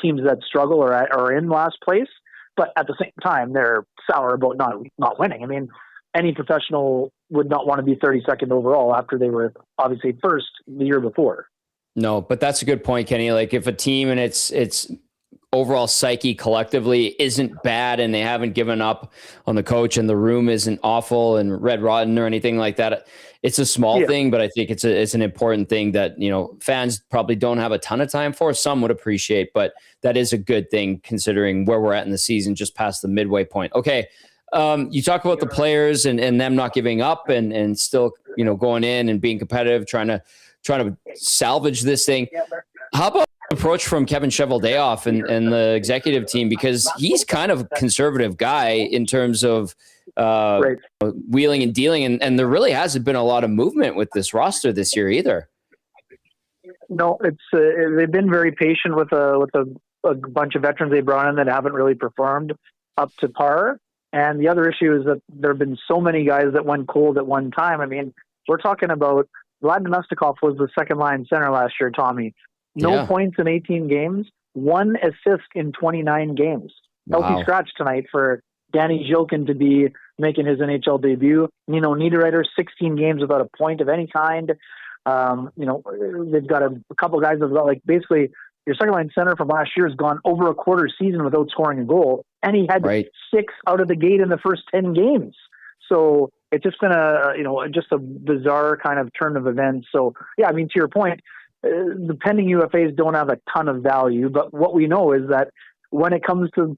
teams that struggle or are in last place. But at the same time, they're sour about not winning. I mean, any professional would not want to be 32nd overall after they were obviously first the year before. No, but that's a good point, Kenny. Like if a team and its overall psyche collectively isn't bad and they haven't given up on the coach and the room isn't awful and red rotten or anything like that, it's a small thing, but I think it's an important thing that, you know, fans probably don't have a ton of time for. Some would appreciate, but that is a good thing considering where we're at in the season, just past the midway point. Okay. You talk about the players and them not giving up and still, you know, going in and being competitive, trying to salvage this thing. How about approach from Kevin Cheveldayoff and the executive team, because he's kind of a conservative guy in terms of wheeling and dealing, and there really hasn't been a lot of movement with this roster this year either. No, it's they've been very patient with a bunch of veterans they brought in that haven't really performed up to par. And the other issue is that there have been so many guys that went cold at one time. I mean, we're talking about Vlad Nemestikov was the second line center last year, Tommy. No points in 18 games, 1 assist in 29 games. Wow. Healthy scratch tonight for Danny Jokin to be making his NHL debut. Nino Niederreiter, 16 games without a point of any kind. You know, they've got a couple guys that have got, like, basically your second line center from last year has gone over a quarter season without scoring a goal, and he had 6 out of the gate in the first 10 games. So it's just been just a bizarre kind of turn of events. So yeah, I mean, to your point, the pending UFAs don't have a ton of value, but what we know is that when it comes to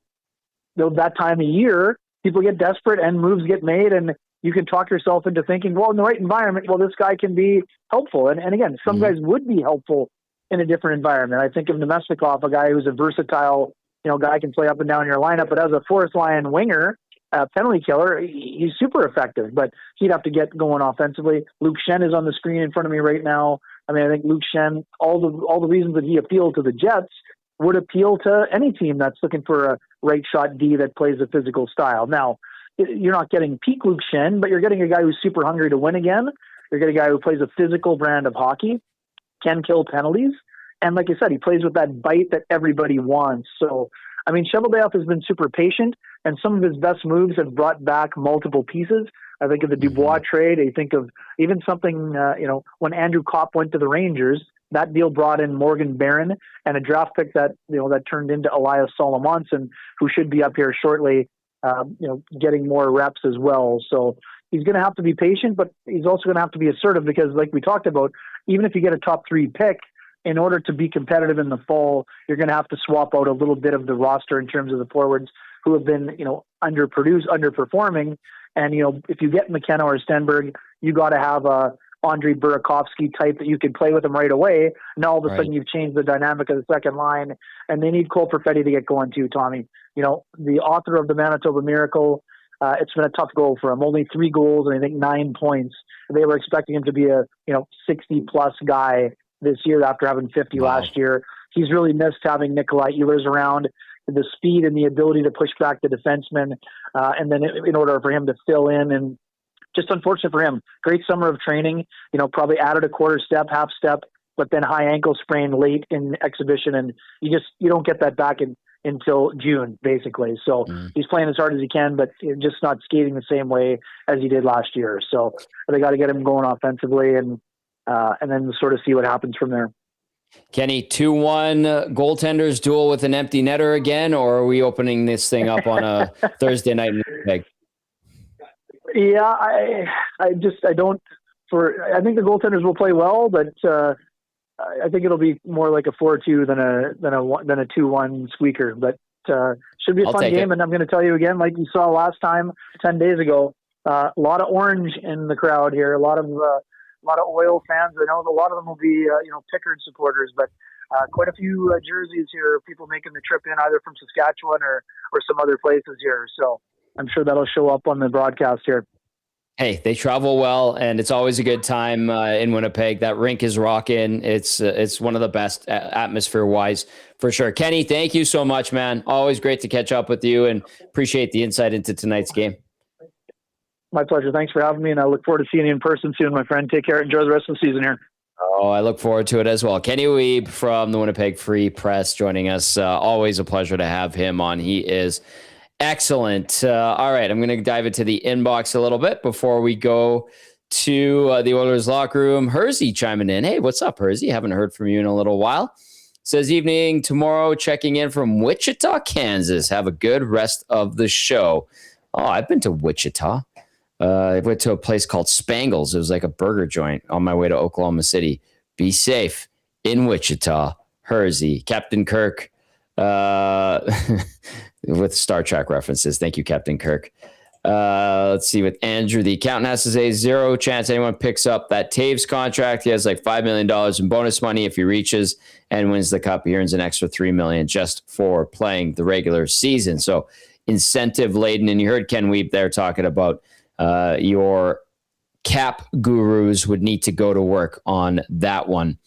that time of year, people get desperate and moves get made, and you can talk yourself into thinking, well, in the right environment, well, this guy can be helpful. And again, some guys would be helpful in a different environment. I think of Nemestikov, a guy who's a versatile, guy can play up and down your lineup, but as a fourth line winger, penalty killer, he's super effective, but he'd have to get going offensively. Luke Schenn is on the screen in front of me right now. I mean, I think Luke Schenn, all the reasons that he appealed to the Jets would appeal to any team that's looking for a right shot D that plays a physical style. Now, you're not getting peak Luke Schenn, but you're getting a guy who's super hungry to win again. You're getting a guy who plays a physical brand of hockey, can kill penalties, and like I said, he plays with that bite that everybody wants. So, I mean, Cheveldayoff has been super patient, and some of his best moves have brought back multiple pieces. I think of the Dubois trade. I think of even something, when Andrew Kopp went to the Rangers, that deal brought in Morgan Barron and a draft pick that turned into Elias Solomonson, who should be up here shortly, getting more reps as well. So he's going to have to be patient, but he's also going to have to be assertive because, like we talked about, even if you get a top 3 pick, in order to be competitive in the fall, you're going to have to swap out a little bit of the roster in terms of the forwards who have been, underperforming. And, if you get McKenna or Stenberg, you got to have a Andrei Burakovsky type that you can play with them right away. Now, all of a sudden, you've changed the dynamic of the second line, and they need Cole Perfetti to get going too, Tommy. The author of the Manitoba Miracle, it's been a tough goal for him. Only 3 goals and I think 9 points. They were expecting him to be a 60-plus guy this year after having 50 last year. He's really missed having Nikolai Ehlers around, the speed and the ability to push back the defenseman, and then in order for him to fill in. And just unfortunate for him. Great summer of training, probably added a quarter step, half step, but then high ankle sprain late in exhibition, and you don't get that back until June, basically. So he's playing as hard as he can, but just not skating the same way as he did last year. So they got to get him going offensively, and then sort of see what happens from there. Kenny, 2-1 goaltenders duel with an empty netter again, or are we opening this thing up on a Thursday night in Winnipeg? Yeah, I think the goaltenders will play well, but I think it'll be more like a 4-2 than a 2-1 squeaker. But should be a fun game, and I'm going to tell you again, like you saw last time 10 days ago, a lot of orange in the crowd here, a lot of Oil fans. I know a lot of them will be, Pickard supporters, but quite a few jerseys here, people making the trip in either from Saskatchewan or some other places here. So I'm sure that'll show up on the broadcast here. Hey, they travel well, and it's always a good time in Winnipeg. That rink is rocking. It's one of the best atmosphere-wise, for sure. Kenny, thank you so much, man. Always great to catch up with you, and appreciate the insight into tonight's game. My pleasure. Thanks for having me, and I look forward to seeing you in person soon, my friend. Take care. Enjoy the rest of the season here. Oh, I look forward to it as well. Kenny Weeb from the Winnipeg Free Press joining us. Always a pleasure to have him on. He is excellent. All right, I'm going to dive into the inbox a little bit before we go to the Oilers locker room. Hersey chiming in. Hey, what's up, Hersey? Haven't heard from you in a little while. Says evening tomorrow, checking in from Wichita, Kansas. Have a good rest of the show. Oh, I've been to Wichita. I went to a place called Spangles. It was like a burger joint on my way to Oklahoma City. Be safe in Wichita. Hersey, Captain Kirk, with Star Trek references. Thank you, Captain Kirk. Let's see what Andrew, the accountant, has to say. 0 chance anyone picks up that Taves contract. He has like $5 million in bonus money if he reaches and wins the cup. He earns an extra $3 million just for playing the regular season. So incentive laden. And you heard Ken Weeb there talking about your cap gurus would need to go to work on that one.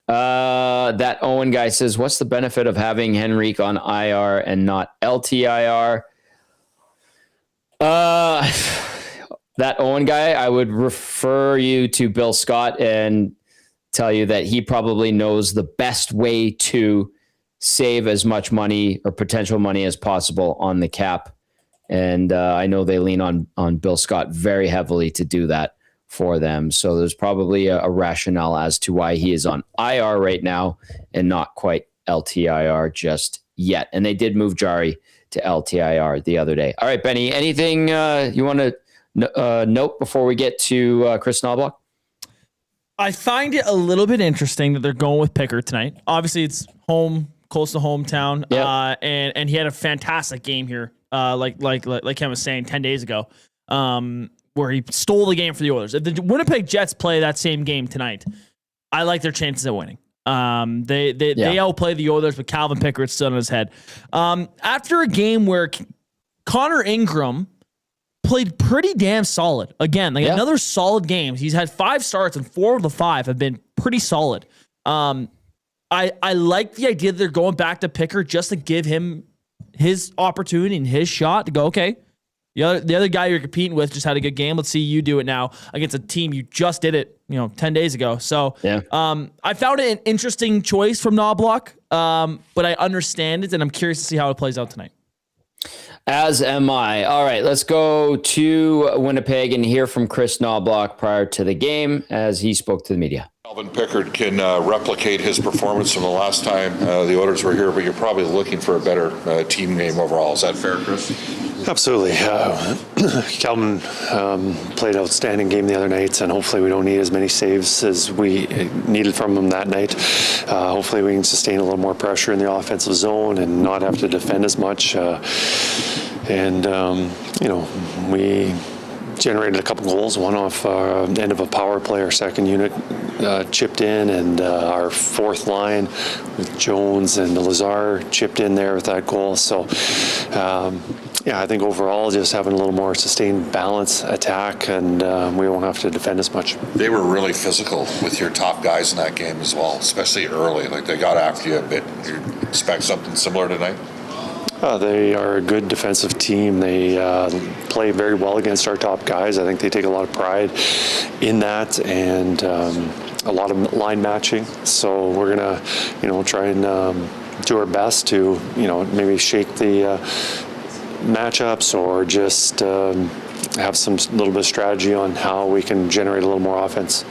That Owen guy says, what's the benefit of having Henrique on IR and not LTIR? That Owen guy, I would refer you to Bill Scott and tell you that he probably knows the best way to save as much money or potential money as possible on the cap. And I know they lean on Bill Scott very heavily to do that for them. So there's probably a rationale as to why he is on IR right now and not quite LTIR just yet. And they did move Jari to LTIR the other day. All right, Benny, anything you want to note before we get to Chris Knobloch? I find it a little bit interesting that they're going with Pickard tonight. Obviously, it's home, close to hometown, yep. And he had a fantastic game here. Like Ken was saying 10 days ago, where he stole the game for the Oilers. If the Winnipeg Jets play that same game tonight, I like their chances of winning. They outplay the Oilers, but Calvin Pickard's still on his head. After a game where Connor Ingram played pretty damn solid. Again, another solid game. He's had 5 starts, and 4 of the 5 have been pretty solid. I like the idea that they're going back to Pickard just to give him his opportunity and his shot to go, okay, the other guy you're competing with just had a good game. Let's see you do it now against a team you just did it, 10 days ago. So I found it an interesting choice from Knobloch, but I understand it, and I'm curious to see how it plays out tonight. As am I. All right, let's go to Winnipeg and hear from Chris Knobloch prior to the game as he spoke to the media. Calvin Pickard can replicate his performance from the last time the Oilers were here, but you're probably looking for a better team game overall. Is that fair, Chris? Absolutely. Calvin played an outstanding game the other night, and hopefully we don't need as many saves as we needed from him that night. Hopefully we can sustain a little more pressure in the offensive zone and not have to defend as much. We generated a couple goals, one off end of a power play. Our second unit chipped in, and our fourth line with Jones and Lazar chipped in there with that goal. So I think overall just having a little more sustained balance attack, and we won't have to defend as much. They were really physical with your top guys in that game as well, especially early. Like, they got after you a bit. Do you expect something similar tonight? They are a good defensive team. They play very well against our top guys. I think they take a lot of pride in that, and a lot of line matching. So we're gonna, try and do our best to, maybe shake the matchups, or just have some little bit of strategy on how we can generate a little more offense.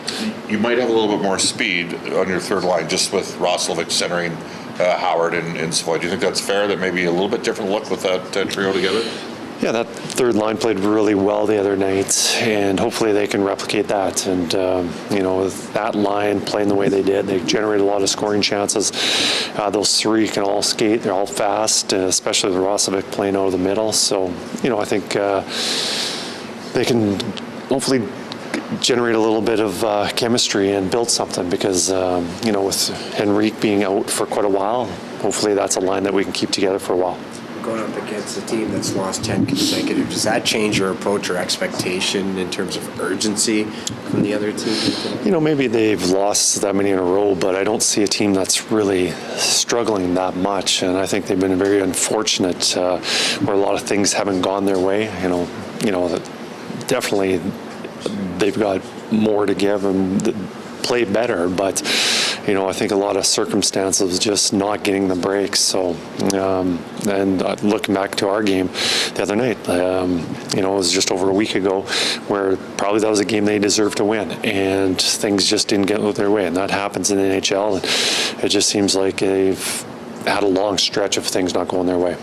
You might have a little bit more speed on your third line, just with Roslovic centering Howard and Savoy. Do you think that's fair, that maybe a little bit different look with that trio together? Yeah, that third line played really well the other night, and hopefully they can replicate that. And, with that line playing the way they did, they generated a lot of scoring chances. Those 3 can all skate. They're all fast, especially with Roslovic playing out of the middle. So, I think they can hopefully generate a little bit of chemistry and build something, because, with Henrique being out for quite a while, hopefully that's a line that we can keep together for a while. going up against a team that's lost 10 consecutive. Does that change your approach or expectation in terms of urgency from the other team? Maybe they've lost that many in a row, but I don't see a team that's really struggling that much. And I think they've been very unfortunate where a lot of things haven't gone their way. Definitely they've got more to give and play better, but I think a lot of circumstances just not getting the breaks. So, and looking back to our game the other night, it was just over a week ago where probably that was a game they deserved to win, and things just didn't get their way, and that happens in the NHL, and it just seems like they've had a long stretch of things not going their way.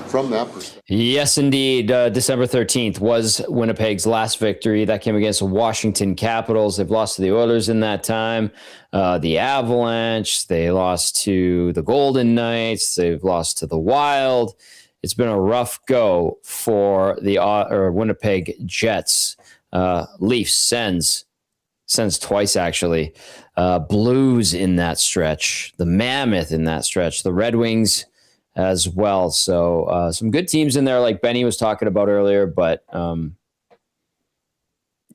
From that perspective. Yes, indeed. December 13th was Winnipeg's last victory. That came against the Washington Capitals. They've lost to the Oilers in that time. The Avalanche. They lost to the Golden Knights. They've lost to the Wild. It's been a rough go for the Winnipeg Jets. Leafs, Sens twice, actually. Blues in that stretch. The Mammoth in that stretch. The Red Wings as well. So some good teams in there like Benny was talking about earlier, but some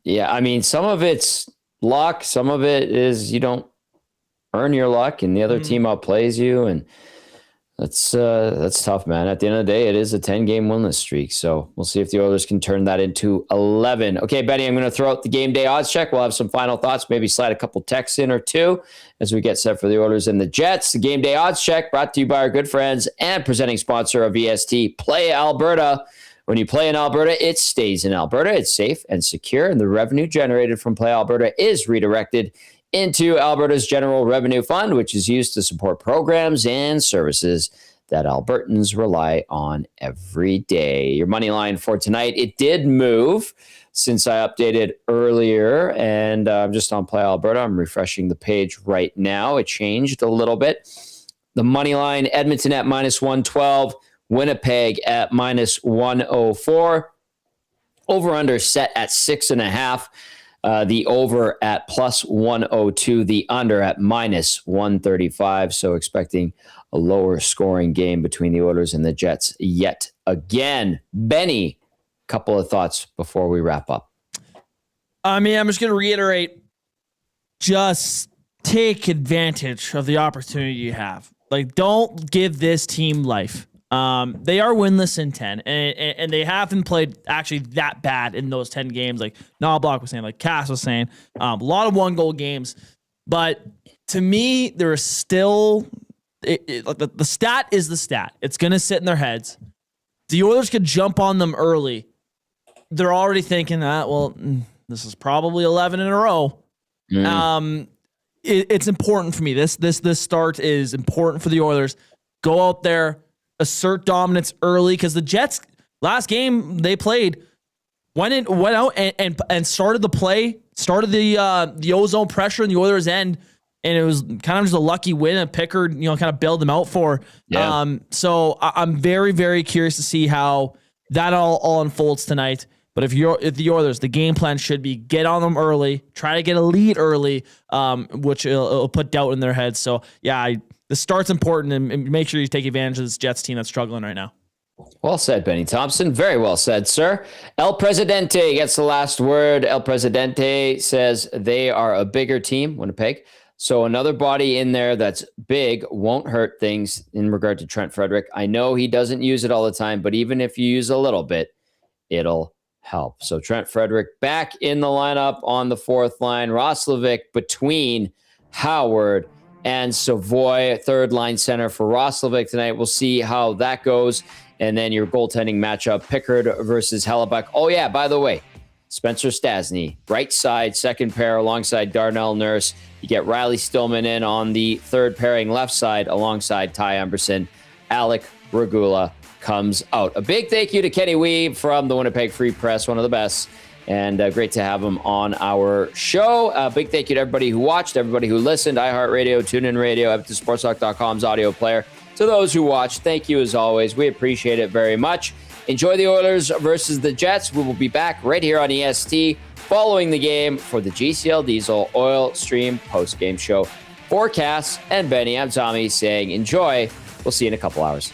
of it's luck. Some of it is you don't earn your luck and the other team outplays you. And that's tough, man. At the end of the day, it is a 10-game winless streak. So we'll see if the Oilers can turn that into 11. Okay, Benny, I'm going to throw out the game day odds check. We'll have some final thoughts, maybe slide a couple texts in or two as we get set for the Oilers and the Jets. The game day odds check brought to you by our good friends and presenting sponsor of EST, Play Alberta. When you play in Alberta, it stays in Alberta. It's safe and secure, and the revenue generated from Play Alberta is redirected into Alberta's General Revenue Fund, which is used to support programs and services that Albertans rely on every day. Your money line for tonight, it did move since I updated earlier, and I'm just on Play Alberta. I'm refreshing the page right now. It changed a little bit. The money line, Edmonton at -112, Winnipeg at -104. Over-under set at 6.5. The over at +102, the under at -135. So expecting a lower scoring game between the Oilers and the Jets yet again. Benny, couple of thoughts before we wrap up. I'm just going to reiterate, just take advantage of the opportunity you have. Like, don't give this team life. They are winless in 10, and they haven't played actually that bad in those 10 games. Like Knobloch was saying, like Cass was saying, a lot of 1-goal games. But to me, there is still the stat is the stat. It's going to sit in their heads. The Oilers could jump on them early. They're already thinking that, this is probably 11 in a row. It's important for me. This start is important for the Oilers. Go out there, assert dominance early, because the Jets last game they played went out and started the play, started the ozone pressure in the Oilers' end, and it was kind of just a lucky win. And Pickard, kind of bailed them out for. Yeah. So I'm very, very curious to see how that all unfolds tonight. But if the Oilers, the game plan should be get on them early, try to get a lead early, which it'll put doubt in their heads. So yeah, the start's important, and make sure you take advantage of this Jets team that's struggling right now. Well said, Benny Thomson. Very well said, sir. El Presidente gets the last word. El Presidente says they are a bigger team, Winnipeg. So another body in there that's big won't hurt things in regard to Trent Frederick. I know he doesn't use it all the time, but even if you use a little bit, it'll help. So Trent Frederick back in the lineup on the fourth line. Roslovic between Howard and Savoy, third line center for Roslovic tonight. We'll see how that goes. And then your goaltending matchup, Pickard versus Hellebuck. Oh yeah, by the way, Spencer Stasny, right side, second pair alongside Darnell Nurse. You get Riley Stillman in on the third pairing left side alongside Ty Emberson. Alec Regula comes out. A big thank you to Kenny Weeb from the Winnipeg Free Press, one of the best. And great to have him on our show. Big thank you to everybody who watched, everybody who listened, iHeartRadio, TuneIn Radio, EdmontonSportsTalk.com's audio player. To those who watched, thank you as always. We appreciate it very much. Enjoy the Oilers versus the Jets. We will be back right here on EST following the game for the GCL Diesel Oil Stream post-game show. For Cass and Benny, I'm Tommy saying enjoy. We'll see you in a couple hours.